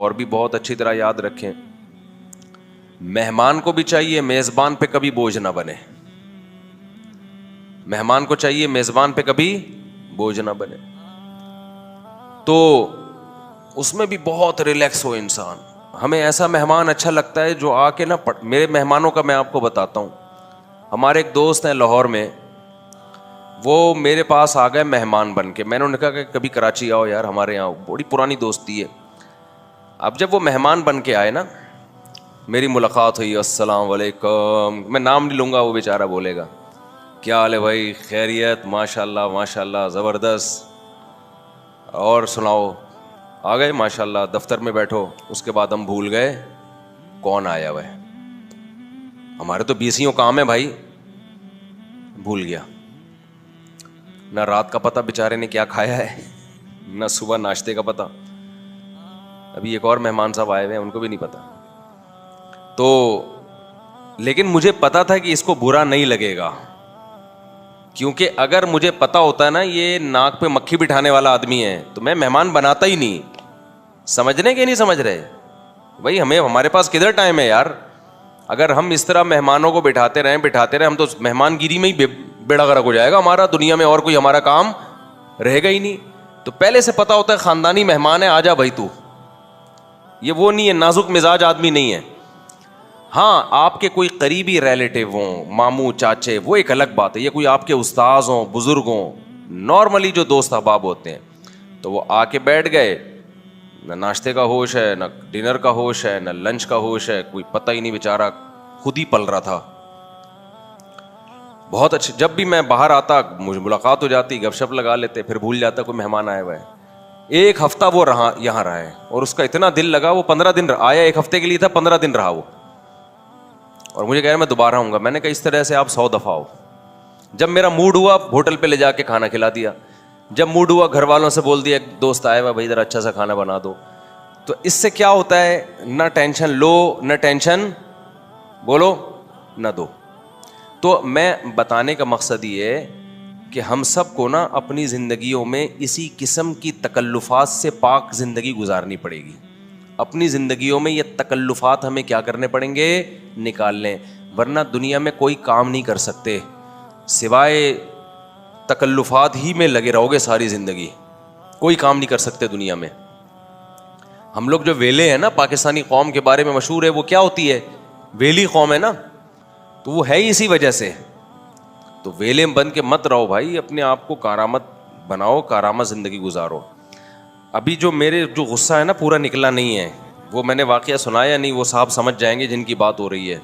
اور بھی بہت اچھی طرح یاد رکھیں، مہمان کو بھی چاہیے میزبان پہ کبھی بوجھ نہ بنے. مہمان کو چاہیے میزبان پہ کبھی بوجھ نہ بنے. تو اس میں بھی بہت ریلیکس ہو انسان. ہمیں ایسا مہمان اچھا لگتا ہے جو آ کے نا میرے مہمانوں کا میں آپ کو بتاتا ہوں. ہمارے ایک دوست ہیں لاہور میں، وہ میرے پاس آ گئے مہمان بن کے. میں نے انہیں کہا کہ کبھی کراچی آؤ یار ہمارے یہاں، بڑی پرانی دوستی ہے. اب جب وہ مہمان بن کے آئے نا، میری ملاقات ہوئی، السلام علیکم، میں نام نہیں لوں گا، وہ بیچارہ بولے گا کیا حال ہے بھائی، خیریت، ماشاء اللہ ماشاء اللہ زبردست، اور سناؤ. آ گئے ماشاء اللہ، دفتر میں بیٹھو. اس کے بعد ہم بھول گئے کون آیا ہوا ہے. ہمارے تو 20 کام ہے بھائی، بھول گیا. نہ رات کا پتہ بیچارے نے کیا کھایا ہے، نہ صبح ناشتے کا پتہ. ابھی ایک اور مہمان صاحب آئے ہوئے ہیں، ان کو بھی نہیں پتا. تو لیکن مجھے پتا تھا کہ اس کو برا نہیں لگے گا، کیونکہ اگر مجھے پتا ہوتا ہے نا یہ ناک پہ مکھی بٹھانے والا آدمی ہے تو میں مہمان بناتا ہی نہیں. سمجھنے کے نہیں سمجھ رہے بھائی، ہمارے پاس کدھر ٹائم ہے یار. اگر ہم اس طرح مہمانوں کو بٹھاتے رہیں ہم تو مہمان گیری میں ہی بیڑا غرق ہو جائے گا ہمارا، دنیا میں اور کوئی ہمارا کام رہے گا ہی نہیں. تو پہلے سے پتا ہوتا ہے خاندانی مہمان ہے، آجا بھائی تو. یہ وہ نہیں ہے، نازک مزاج آدمی نہیں ہے. ہاں آپ کے کوئی قریبی ریلیٹیو ہوں، ماموں چاچے، وہ ایک الگ بات ہے. یہ کوئی آپ کے استاذ ہوں، بزرگ ہوں، نارملی جو دوست احباب ہوتے ہیں، تو وہ آ کے بیٹھ گئے، نہ ناشتے کا ہوش ہے، نہ ڈنر کا ہوش ہے، نہ لنچ کا ہوش ہے، کوئی پتہ ہی نہیں، بیچارہ خود ہی پل رہا تھا. بہت اچھے. جب بھی میں باہر آتا مجھے ملاقات ہو جاتی، گپ شپ لگا لیتے، پھر بھول جاتا کوئی مہمان آیا ہوا ہے. 1 ہفتہ وہ رہا یہاں رہا ہے، اور اس کا اتنا دل لگا، وہ 15 دن آیا، 1 ہفتے کے لیے تھا، 15 دن رہا وہ. اور مجھے کہہ رہا میں دوبارہ آؤں گا. میں نے کہا اس طرح سے آپ 100 دفعہ آؤ. جب میرا موڈ ہوا ہوٹل پہ لے جا کے کھانا کھلا دیا. جب موڈ ہوا گھر والوں سے بول دیا، ایک دوست آیا ہوا بھائی ذرا اچھا سا کھانا بنا دو. تو اس سے کیا ہوتا ہے، نہ ٹینشن لو، نہ ٹینشن بولو نہ دو. تو میں بتانے کا مقصد یہ ہے کہ ہم سب کو نا اپنی زندگیوں میں اسی قسم کی تکلفات سے پاک زندگی گزارنی پڑے گی. اپنی زندگیوں میں یہ تکلفات ہمیں کیا کرنے پڑیں گے، نکال لیں. ورنہ دنیا میں کوئی کام نہیں کر سکتے، سوائے تکلفات ہی میں لگے رہو گے ساری زندگی. کوئی کام نہیں کر سکتے دنیا میں. ہم لوگ جو ویلے ہیں نا، پاکستانی قوم کے بارے میں مشہور ہے، وہ کیا ہوتی ہے، ویلی قوم ہے نا، تو وہ ہے ہی اسی وجہ سے. تو ویلے بن کے مت رہو بھائی، اپنے آپ کو کارآمد بناؤ، کارآمد زندگی گزارو. ابھی جو میرے جو غصہ ہے نا پورا نکلا نہیں ہے، وہ میں نے واقعہ سنایا نہیں، وہ صاحب سمجھ جائیں گے جن کی بات ہو رہی ہے.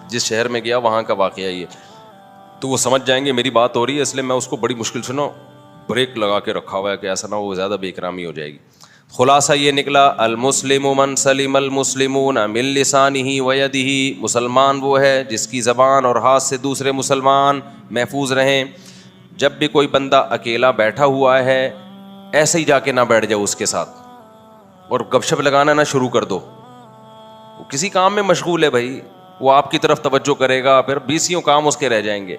جس شہر میں گیا وہاں کا واقعہ یہ، تو وہ سمجھ جائیں گے میری بات ہو رہی ہے، اس لیے میں اس کو بڑی مشکل سے نا بریک لگا کے رکھا ہوا ہے کہ ایسا نہ وہ زیادہ بے اکرامی ہو جائے گی. خلاصہ یہ نکلا، المسلم من سلم المسلمون من لسانہ ویدہ، مسلمان وہ ہے جس کی زبان اور ہاتھ سے دوسرے مسلمان محفوظ رہیں. جب بھی کوئی بندہ اکیلا بیٹھا ہوا ہے، ایسے ہی جا کے نہ بیٹھ جاؤ اس کے ساتھ اور گپ شپ لگانا نہ شروع کر دو. وہ کسی کام میں مشغول ہے بھائی، وہ آپ کی طرف توجہ کرے گا، پھر 20 کام اس کے رہ جائیں گے.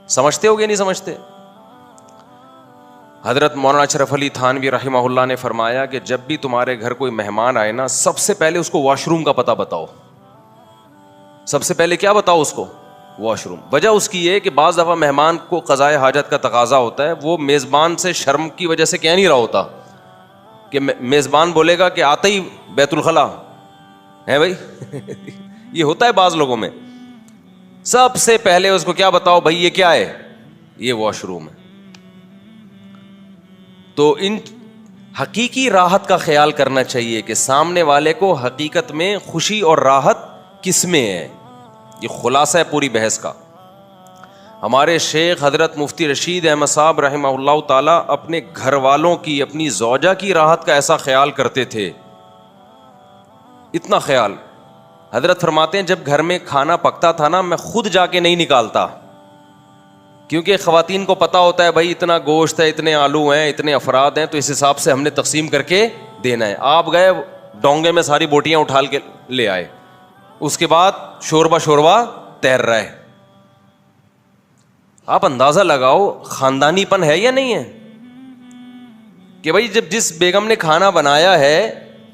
سمجھتے ہو گے نہیں سمجھتے؟ حضرت مولانا اشرف علی تھانوی رحمہ اللہ نے فرمایا کہ جب بھی تمہارے گھر کوئی مہمان آئے نا، سب سے پہلے اس کو واش روم کا پتہ بتاؤ. سب سے پہلے کیا بتاؤ اس کو، واش روم. وجہ اس کی یہ کہ بعض دفعہ مہمان کو قضائے حاجت کا تقاضا ہوتا ہے، وہ میزبان سے شرم کی وجہ سے کہہ نہیں رہا ہوتا، کہ میزبان بولے گا کہ آتے ہی بیت الخلا ہے بھائی یہ ہوتا ہے بعض لوگوں میں. سب سے پہلے اس کو کیا بتاؤ بھائی، یہ کیا ہے، یہ واش روم ہے. تو ان حقیقی راحت کا خیال کرنا چاہیے کہ سامنے والے کو حقیقت میں خوشی اور راحت کس میں ہے. یہ خلاصہ ہے پوری بحث کا. ہمارے شیخ حضرت مفتی رشید احمد صاحب رحمہ اللہ تعالیٰ اپنے گھر والوں کی، اپنی زوجہ کی راحت کا ایسا خیال کرتے تھے، اتنا خیال. حضرت فرماتے ہیں جب گھر میں کھانا پکتا تھا نا، میں خود جا کے نہیں نکالتا، کیونکہ خواتین کو پتا ہوتا ہے بھائی اتنا گوشت ہے، اتنے آلو ہیں، اتنے افراد ہیں، تو اس حساب سے ہم نے تقسیم کر کے دینا ہے. آپ گئے ڈونگے میں ساری بوٹیاں اٹھا کے لے آئے، اس کے بعد شوربہ تیر رہا ہے. آپ اندازہ لگاؤ خاندانی پن ہے یا نہیں ہے، کہ بھائی جب جس بیگم نے کھانا بنایا ہے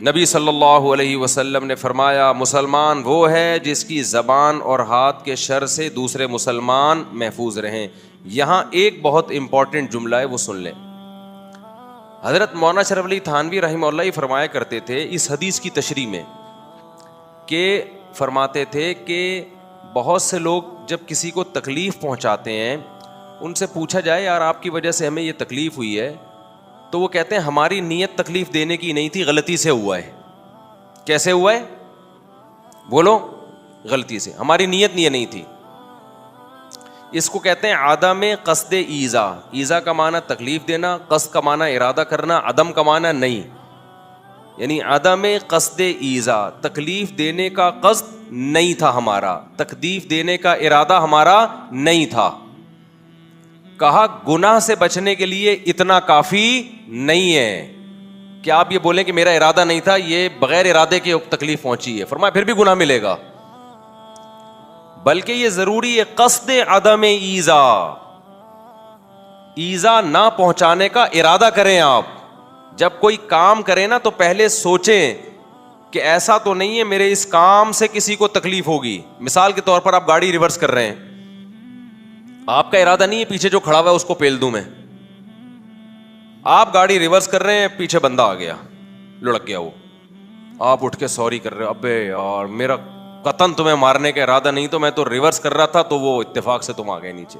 نبی صلی اللہ علیہ وسلم نے فرمایا مسلمان وہ ہے جس کی زبان اور ہاتھ کے شر سے دوسرے مسلمان محفوظ رہیں. یہاں ایک بہت امپورٹنٹ جملہ ہے, وہ سن لیں. حضرت مولانا اشرف علی تھانوی رحمہ اللہ ہی فرمایا کرتے تھے اس حدیث کی تشریح میں, کہ فرماتے تھے کہ بہت سے لوگ جب کسی کو تکلیف پہنچاتے ہیں, ان سے پوچھا جائے یار آپ کی وجہ سے ہمیں یہ تکلیف ہوئی ہے, تو وہ کہتے ہیں ہماری نیت تکلیف دینے کی نہیں تھی, غلطی سے ہوا ہے. کیسے ہوا ہے؟ بولو. غلطی سے, ہماری نیت یہ نہیں تھی. اس کو کہتے ہیں عدم قصد ایذا. ایذا کا معنی تکلیف دینا, قصد کا معنی ارادہ کرنا, عدم کا معنی نہیں. یعنی عدم قصد ایذا, تکلیف دینے کا قصد نہیں تھا ہمارا, تکلیف دینے کا ارادہ ہمارا نہیں تھا. کہا گناہ سے بچنے کے لیے اتنا کافی نہیں ہے کہ آپ یہ بولیں کہ میرا ارادہ نہیں تھا, یہ بغیر ارادے کے تکلیف پہنچی ہے. فرمایا پھر بھی گناہ ملے گا, بلکہ یہ ضروری ہے قصد عدم ایذا, ایذا نہ پہنچانے کا ارادہ کریں. آپ جب کوئی کام کریں نا تو پہلے سوچیں کہ ایسا تو نہیں ہے میرے اس کام سے کسی کو تکلیف ہوگی. مثال کے طور پر آپ گاڑی ریورس کر رہے ہیں, آپ کا ارادہ نہیں ہے پیچھے جو کھڑا ہوا ہے اس کو پیل دوں میں. آپ گاڑی ریورس کر رہے ہیں, پیچھے بندہ آ گیا, لڑک گیا وہ, آپ اٹھ کے سوری کر رہے ہو, ابے یار میرا قطن تمہیں مارنے کا ارادہ نہیں, تو میں تو ریورس کر رہا تھا, تو وہ اتفاق سے تم آ گئے نیچے.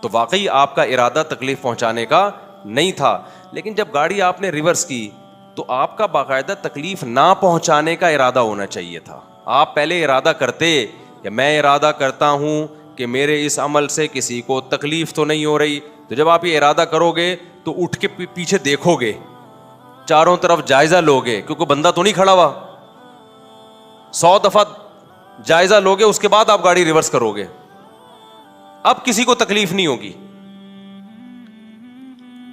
تو واقعی آپ کا ارادہ تکلیف پہنچانے کا نہیں تھا, لیکن جب گاڑی آپ نے ریورس کی تو آپ کا باقاعدہ تکلیف نہ پہنچانے کا ارادہ ہونا چاہیے تھا. آپ پہلے ارادہ کرتے کہ میں ارادہ کرتا ہوں کہ میرے اس عمل سے کسی کو تکلیف تو نہیں ہو رہی. تو جب آپ یہ ارادہ کرو گے تو اٹھ کے پیچھے دیکھو گے, چاروں طرف جائزہ لوگے, کیونکہ بندہ تو نہیں کھڑا ہوا. 100 دفعہ جائزہ لوگے, اس کے بعد آپ گاڑی ریورس کرو گے. اب کسی کو تکلیف نہیں ہوگی.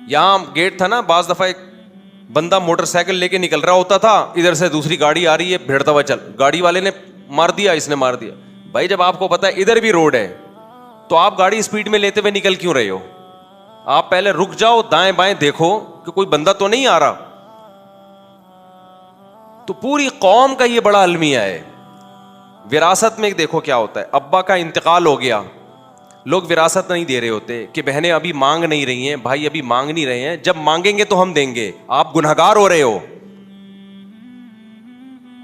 یہاں گیٹ تھا نا, بعض دفعہ ایک بندہ موٹر سائیکل لے کے نکل رہا ہوتا تھا, ادھر سے دوسری گاڑی آ رہی ہے, بھیڑتا ہوا چل, گاڑی والے نے مار دیا, اس نے مار دیا. بھائی جب آپ کو پتا ہے ادھر بھی روڈ ہے تو آپ گاڑی اسپیڈ میں لیتے ہوئے نکل کیوں رہے ہو؟ آپ پہلے رک جاؤ, دائیں بائیں دیکھو کہ کوئی بندہ تو نہیں آ رہا. تو پوری قوم کا یہ بڑا المیہ ہے. وراثت میں دیکھو کیا ہوتا ہے, ابا کا انتقال ہو گیا, لوگ وراثت نہیں دے رہے ہوتے کہ بہنیں ابھی مانگ نہیں رہی ہیں, بھائی ابھی مانگ نہیں رہے ہیں, جب مانگیں گے تو ہم دیں گے. آپ گنہگار ہو رہے ہو.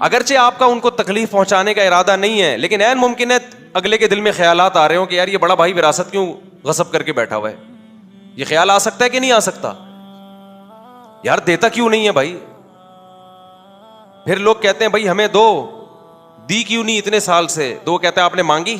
اگرچہ آپ کا ان کو تکلیف پہنچانے کا ارادہ نہیں ہے, لیکن عین ممکن ہے اگلے کے دل میں خیالات آ رہے ہوں کہ یار یہ بڑا بھائی وراثت کیوں غصب کر کے بیٹھا ہوا ہے. یہ خیال آ سکتا ہے کہ نہیں آ سکتا؟ یار دیتا کیوں نہیں ہے بھائی؟ پھر لوگ کہتے ہیں بھائی ہمیں دو, دی کیوں نہیں اتنے سال سے؟ تو وہ کہتے ہیں آپ نے مانگی.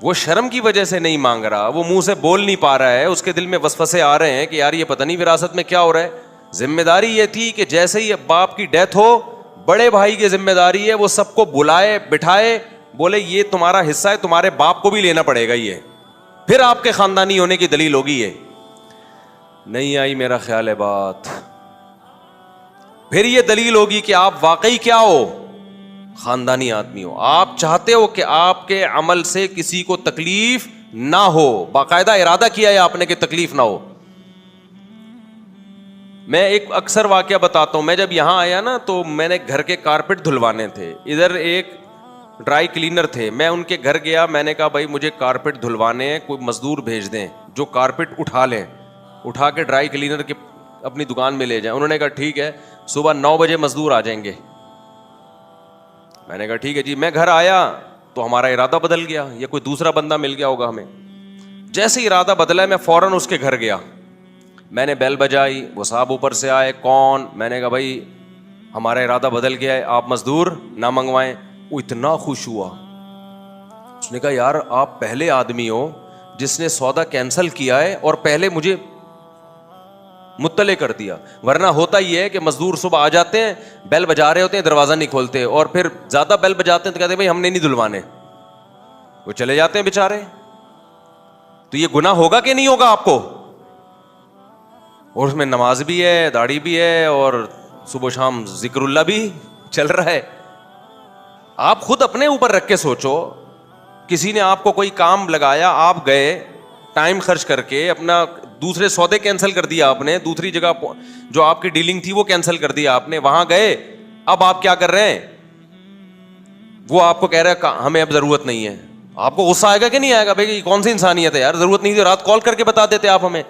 وہ شرم کی وجہ سے نہیں مانگ رہا, وہ منہ سے بول نہیں پا رہا ہے, اس کے دل میں وسوسے آ رہے ہیں کہ یار یہ پتہ نہیں وراثت میں کیا ہو رہا ہے. ذمہ داری یہ تھی کہ جیسے ہی باپ کی ڈیتھ ہو, بڑے بھائی کی ذمہ داری ہے وہ سب کو بلائے بٹھائے, بولے یہ تمہارا حصہ ہے, تمہارے باپ کو بھی لینا پڑے گا, یہ پھر آپ کے خاندانی ہونے کی دلیل ہوگی. یہ نہیں آئی میرا خیال ہے بات, پھر یہ دلیل ہوگی کہ آپ واقعی کیا ہو, خاندانی آدمی ہو. آپ چاہتے ہو کہ آپ کے عمل سے کسی کو تکلیف نہ ہو, باقاعدہ ارادہ کیا ہے آپ نے کہ تکلیف نہ ہو. میں ایک اکثر واقعہ بتاتا ہوں. میں جب یہاں آیا نا تو میں نے گھر کے کارپیٹ دھلوانے تھے, ادھر ایک ڈرائی کلینر تھے, میں ان کے گھر گیا, میں نے کہا بھائی مجھے کارپیٹ دھلوانے ہیں, کوئی مزدور بھیج دیں جو کارپیٹ اٹھا لیں, اٹھا کے ڈرائی کلینر کے اپنی دکان میں لے جائیں. انہوں نے کہا ٹھیک ہے, صبح 9 بجے مزدور آ جائیں گے. میں نے کہا ٹھیک ہے جی. میں گھر آیا تو ہمارا ارادہ بدل گیا, یا کوئی دوسرا بندہ مل گیا ہوگا ہمیں. جیسے ہی ارادہ بدلا میں فوراً اس کے گھر گیا, میں نے بیل بجائی, وہ صاحب اوپر سے آئے, کون؟ میں نے کہا بھائی ہمارا ارادہ بدل گیا ہے, آپ مزدور نہ منگوائیں. وہ اتنا خوش ہوا, اس نے کہا یار آپ پہلے آدمی ہو جس نے سودا کینسل کیا ہے اور پہلے مجھے مطلع کر دیا. ورنہ ہوتا یہ ہے کہ مزدور صبح آ جاتے ہیں, بیل بجا رہے ہوتے ہیں, دروازہ نہیں کھولتے, اور پھر زیادہ بیل بجاتے ہیں تو کہتے ہیں بھائی ہم نے نہیں دھلوانے, وہ چلے جاتے ہیں بےچارے. تو یہ گناہ ہوگا کہ نہیں ہوگا آپ کو؟ اور اس میں نماز بھی ہے, داڑھی بھی ہے, اور صبح شام ذکر اللہ بھی چل رہا ہے. آپ خود اپنے اوپر رکھ کے سوچو, کسی نے آپ کو کوئی کام لگایا, آپ گئے, ٹائم خرچ کر کے اپنا دوسرے سودے کینسل کر دیا آپ نے, دوسری جگہ جو آپ کی ڈیلنگ تھی وہ کینسل کر دیا آپ نے, وہاں گئے, اب آپ کیا کر رہے ہیں, وہ آپ کو کہہ رہا ہے ہمیں اب ضرورت نہیں ہے. آپ کو غصہ آئے گا کہ نہیں آئے گا؟ بھائی کون سی انسانیت ہے یار, ضرورت نہیں تھی رات کال کر کے بتا دیتے آپ ہمیں.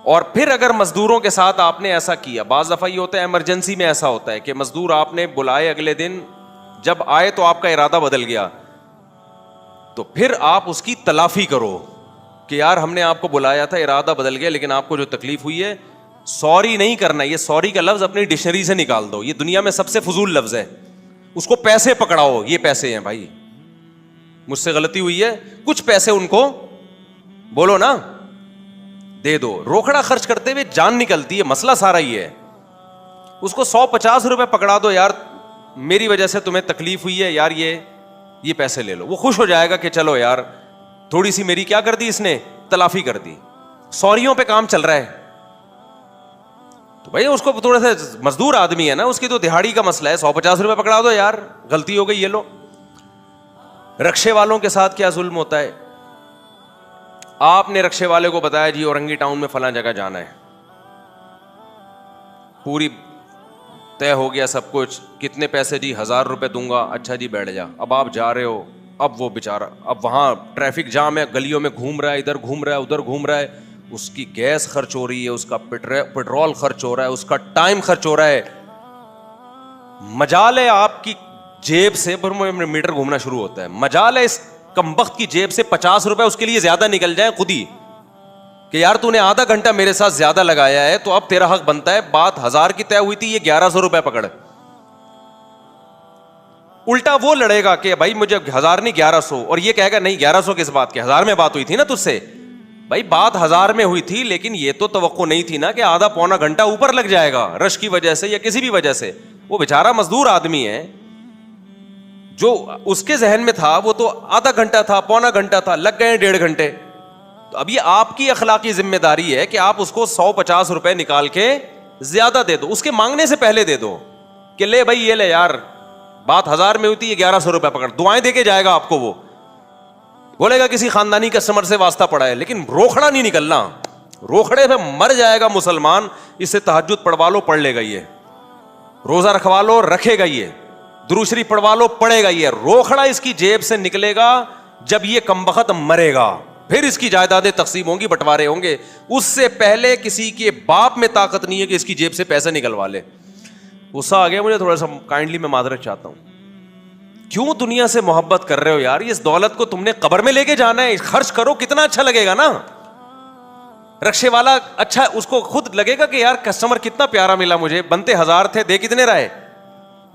اور پھر اگر مزدوروں کے ساتھ آپ نے ایسا کیا, بعض دفعہ یہ ہوتا ہے ایمرجنسی میں ایسا ہوتا ہے کہ مزدور آپ نے بلائے اگلے دن, جب آئے تو آپ کا ارادہ بدل گیا, تو پھر آپ اس کی تلافی کرو کہ یار ہم نے آپ کو بلایا تھا, ارادہ بدل گیا, لیکن آپ کو جو تکلیف ہوئی ہے, سوری نہیں کرنا. یہ سوری کا لفظ اپنی ڈکشنری سے نکال دو, یہ دنیا میں سب سے فضول لفظ ہے. اس کو پیسے پکڑاؤ, یہ پیسے ہیں بھائی, مجھ سے غلطی ہوئی ہے, کچھ پیسے ان کو بولو نا دے دو. روکھڑا خرچ کرتے ہوئے جان نکلتی ہے, مسئلہ سارا یہ ہے. اس کو 150 روپے پکڑا دو, یار میری وجہ سے تمہیں تکلیف ہوئی ہے یار, یہ پیسے لے لو. وہ خوش ہو جائے گا کہ چلو یار تھوڑی سی میری کیا کر دی اس نے, تلافی کر دی. سوریوں پہ کام چل رہا ہے تو بھائی اس کو تھوڑا سا, مزدور آدمی ہے نا, اس کی تو دہاڑی کا مسئلہ ہے, 150 روپے پکڑا دو یار, غلطی ہو گئی یہ لو. رکشے والوں کے ساتھ کیا ظلم ہوتا ہے. آپ نے رکشے والے کو بتایا جی اورنگی ٹاؤن میں فلاں جگہ جانا ہے, پوری طے ہو گیا سب کچھ, کتنے پیسے جی, 1000 روپے دوں گا. اچھا جی بیٹھ جا. اب آپ جا رہے ہو, اب وہ بیچارہ, اب وہاں ٹریفک جام ہے, گلیوں میں گھوم رہا ہے, ادھر گھوم رہا ہے, ادھر گھوم رہا ہے, اس کی گیس خرچ ہو رہی ہے, اس کا پیٹرول خرچ ہو رہا ہے, اس کا ٹائم خرچ ہو رہا ہے. مجال ہے آپ کی جیب سے, میٹر گھومنا شروع ہوتا ہے, مجال ہے اس کمبخت کی جیب سے 50 روپے اس کے لیے زیادہ نکل جائیں خود ہی, کہ یار تو نے آدھا گھنٹہ میرے ساتھ زیادہ لگایا ہے تو اب تیرا حق بنتا ہے. بات 1000 کی طے ہوئی تھی, یہ 1100 روپے پکڑ. الٹا وہ لڑے گا کہ بھائی مجھے 1000 نہیں 1100, اور یہ کہے گا نہیں 1100 کس بات کے, 1000 میں بات ہوئی تھی نا تجھ سے. بھائی بات 1000 میں ہوئی تھی, لیکن یہ تو توقع نہیں تھی نا کہ آدھا پونا گھنٹہ اوپر لگ جائے گا رش کی وجہ سے یا کسی بھی وجہ سے. وہ بیچارہ مزدور آدمی ہے, جو اس کے ذہن میں تھا وہ تو آدھا گھنٹہ تھا, پونا گھنٹہ تھا, لگ گئے 1.5 گھنٹے. تو اب یہ آپ کی اخلاقی ذمہ داری ہے کہ آپ اس کو 150 روپے نکال کے زیادہ دے دو, اس کے مانگنے سے پہلے دے دو کہ لے بھائی یہ لے یار, بات 1000 میں ہوئی تھی, یہ 1100 روپے پکڑ. دعائیں دے کے جائے گا آپ کو, وہ بولے گا کسی خاندانی کسٹمر سے واسطہ پڑا ہے, لیکن روکھڑا نہیں نکلنا. روکھڑے پہ مر جائے گا مسلمان. اس سے تہجد پڑھوا لو, پڑھ لے گا یہ, روزہ رکھوا لو, رکھے گا یہ, درود شریف پڑھوا لو, پڑھے گا یہ. روکھڑا اس کی جیب سے نکلے گا جب یہ کمبخت مرے گا, پھر اس کی جائیدادیں تقسیم ہوں گی, بٹوارے ہوں گے. اس سے پہلے کسی کے باپ میں طاقت نہیں ہے کہ اس کی جیب سے پیسے نکلوا لے. غصہ آ گیا مجھے تھوڑا سا, کائنڈلی میں معذرت چاہتا ہوں. کیوں دنیا سے محبت کر رہے ہو یار؟ اس دولت کو تم نے قبر میں لے کے جانا ہے, خرچ کرو, کتنا اچھا لگے گا نا. رکشے والا اچھا, اس کو خود لگے گا کہ یار کسٹمر کتنا پیارا ملا مجھے, بنتے 1000 تھے, دے کتنے رہے,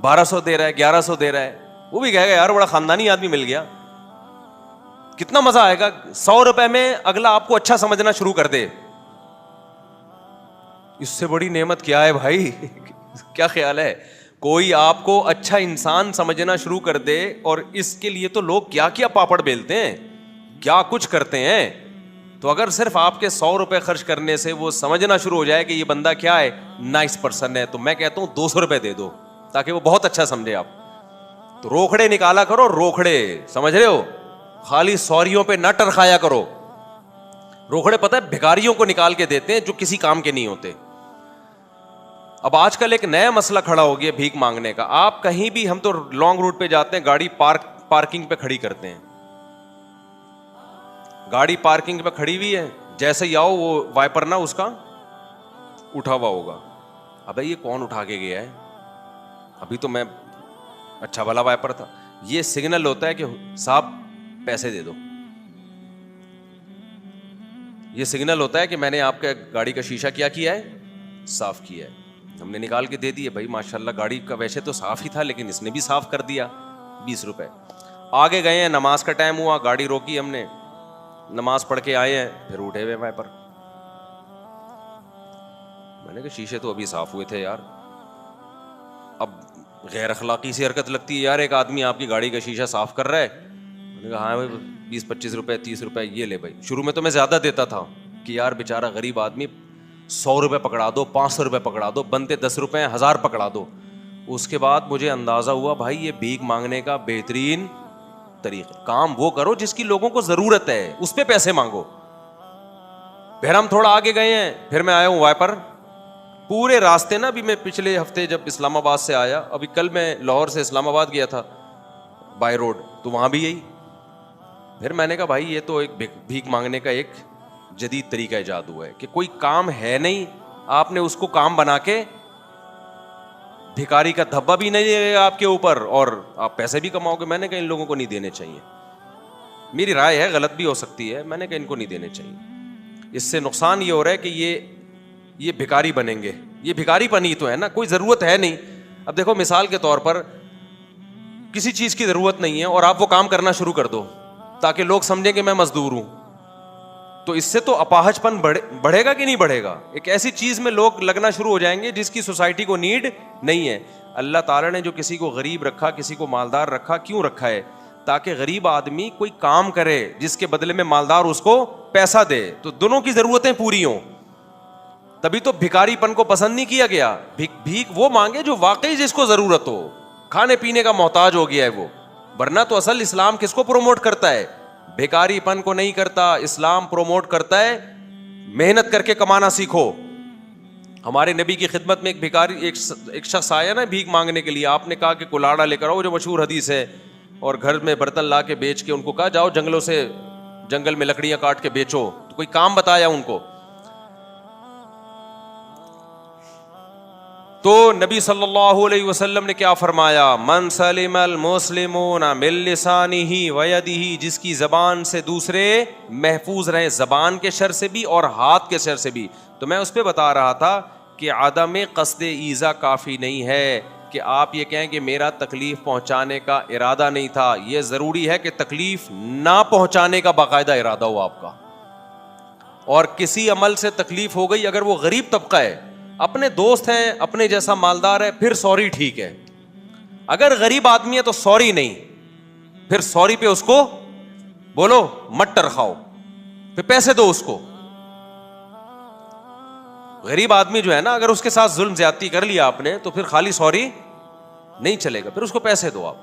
1200 دے رہا ہے, 1100 دے رہا ہے. وہ بھی کہے گا یار بڑا خاندانی آدمی مل گیا. کتنا مزہ آئے گا 100 روپے میں اگلا آپ کو اچھا سمجھنا شروع کر دے. اس سے بڑی نعمت کیا ہے بھائی؟ کیا خیال ہے؟ کوئی آپ کو اچھا انسان سمجھنا شروع کر دے, اور اس کے لیے تو لوگ کیا کیا پاپڑ بیلتے ہیں, کیا کچھ کرتے ہیں. تو اگر صرف آپ کے 100 روپے خرچ کرنے سے وہ سمجھنا شروع ہو جائے کہ یہ بندہ کیا ہے, نائس پرسن ہے, تو میں کہتا ہوں 200 روپے دے دو تاکہ وہ بہت اچھا سمجھے آپ. تو روکھڑے نکالا کرو, روکھڑے, سمجھ رہے ہو, خالی سوریوں پہ نہ ٹرخایا کرو. روکھڑے پتہ ہے بھکاریوں کو نکال کے دیتے ہیں جو کسی کام کے نہیں ہوتے. اب آج کل ایک نیا مسئلہ کھڑا ہو گیا بھیک مانگنے کا. آپ کہیں بھی, ہم تو لانگ روٹ پہ جاتے ہیں, گاڑی پارکنگ پہ کھڑی کرتے ہیں, گاڑی پارکنگ پہ کھڑی ہوئی ہے, جیسے ہی آؤ وہ وائپر نہ اس کا اٹھا ہوا ہوگا. ابے یہ کون اٹھا کے گیا ہے, ابھی تو میں اچھا والا وائپر تھا. یہ سگنل ہوتا ہے کہ صاحب پیسے دے دو. یہ سگنل ہوتا ہے کہ میں نے آپ کے گاڑی کا شیشہ کیا ہے, صاف کیا ہے. ہم نے نکال کے دے دیے, بھائی ماشاءاللہ گاڑی کا ویسے تو صاف ہی تھا لیکن اس نے بھی صاف کر دیا, 20 روپے. آگے گئے ہیں, نماز کا ٹائم ہوا, گاڑی روکی ہم نے, نماز پڑھ کے آئے ہیں, پھر اٹھے ہوئے وائپر. میں نے کہا شیشے تو ابھی صاف ہوئے تھے یار. اب غیر اخلاقی سی حرکت لگتی ہے یار, ایک آدمی آپ کی گاڑی کا شیشہ صاف کر رہا ہے. میں نے کہا ہاں بھائی 20-25 روپے 30 روپے یہ لے بھائی. شروع میں تو میں زیادہ دیتا تھا کہ یار بیچارہ غریب آدمی, 100 روپے پکڑا دو, 500 روپے پکڑا دو, بنتے 10 روپے 1000 پکڑا دو. اس کے بعد مجھے اندازہ ہوا بھائی یہ بھیک مانگنے کا بہترین طریقے. کام وہ کرو جس کی لوگوں کو ضرورت ہے, اس پہ پیسے مانگو. پھر ہم تھوڑا آگے گئے ہیں, پھر میں آیا ہوں وائپر. پورے راستے نا, ابھی میں پچھلے ہفتے جب اسلام آباد سے آیا, ابھی کل میں لاہور سے اسلام آباد گیا تھا بائی روڈ, تو وہاں بھی یہی. پھر میں نے کہا بھائی یہ تو ایک بھیک مانگنے کا ایک جدید طریقہ ایجاد ہوا ہے کہ کوئی کام ہے نہیں, آپ نے اس کو کام بنا کے, بھکاری کا دھبا بھی نہیں ہے آپ کے اوپر اور آپ پیسے بھی کماؤ گے. میں نے کہا ان لوگوں کو نہیں دینے چاہیے. میری رائے ہے, غلط بھی ہو سکتی ہے, میں نے کہا ان کو نہیں دینے چاہیے. اس سے نقصان یہ ہو رہا ہے کہ یہ بھکاری بنیں گے. یہ بھکاری پنی تو ہے نا, کوئی ضرورت ہے نہیں. اب دیکھو مثال کے طور پر کسی چیز کی ضرورت نہیں ہے اور آپ وہ کام کرنا شروع کر دو تاکہ لوگ سمجھیں کہ میں مزدور ہوں, تو اس سے تو اپاہج پن بڑھے گا کہ نہیں بڑھے گا؟ ایک ایسی چیز میں لوگ لگنا شروع ہو جائیں گے جس کی سوسائٹی کو نیڈ نہیں ہے. اللہ تعالیٰ نے جو کسی کو غریب رکھا, کسی کو مالدار رکھا, کیوں رکھا ہے؟ تاکہ غریب آدمی کوئی کام کرے جس کے بدلے میں مالدار اس کو پیسہ دے, تو دونوں کی ضرورتیں پوری ہوں. تبھی تو بھکاری پن کو پسند نہیں کیا گیا. بھیک وہ مانگے جو واقعی جس کو ضرورت ہو, کھانے پینے کا محتاج ہو گیا ہے وہ. ورنہ تو اصل اسلام کس کو پروموٹ کرتا ہے؟ بھکاری پن کو نہیں کرتا. اسلام پروموٹ کرتا ہے محنت کر کے کمانا سیکھو. ہمارے نبی کی خدمت میں ایک بھکاری, ایک شخص آیا نا بھیک مانگنے کے لیے. آپ نے کہا کہ کلاڑا لے کر آؤ, جو مشہور حدیث ہے, اور گھر میں برتن لا کے بیچ کے ان کو کہا جاؤ جنگلوں سے, جنگل میں لکڑیاں کاٹ کے بیچو. تو کوئی کام بتایا ان کو. تو نبی صلی اللہ علیہ وسلم نے کیا فرمایا؟ من سلم المسلمون من لسانہ ویدہ, جس کی زبان سے دوسرے محفوظ رہیں, زبان کے شر سے بھی اور ہاتھ کے شر سے بھی. تو میں اس پہ بتا رہا تھا کہ عدم قصد ایذا کافی نہیں ہے کہ آپ یہ کہیں کہ میرا تکلیف پہنچانے کا ارادہ نہیں تھا. یہ ضروری ہے کہ تکلیف نہ پہنچانے کا باقاعدہ ارادہ ہو آپ کا. اور کسی عمل سے تکلیف ہو گئی, اگر وہ غریب طبقہ ہے, اپنے دوست ہیں, اپنے جیسا مالدار ہے, پھر سوری ٹھیک ہے. اگر غریب آدمی ہے تو سوری نہیں, پھر سوری پہ اس کو بولو مٹر کھاؤ, پھر پیسے دو اس کو. غریب آدمی جو ہے نا, اگر اس کے ساتھ ظلم زیادتی کر لیا آپ نے, تو پھر خالی سوری نہیں چلے گا, پھر اس کو پیسے دو آپ.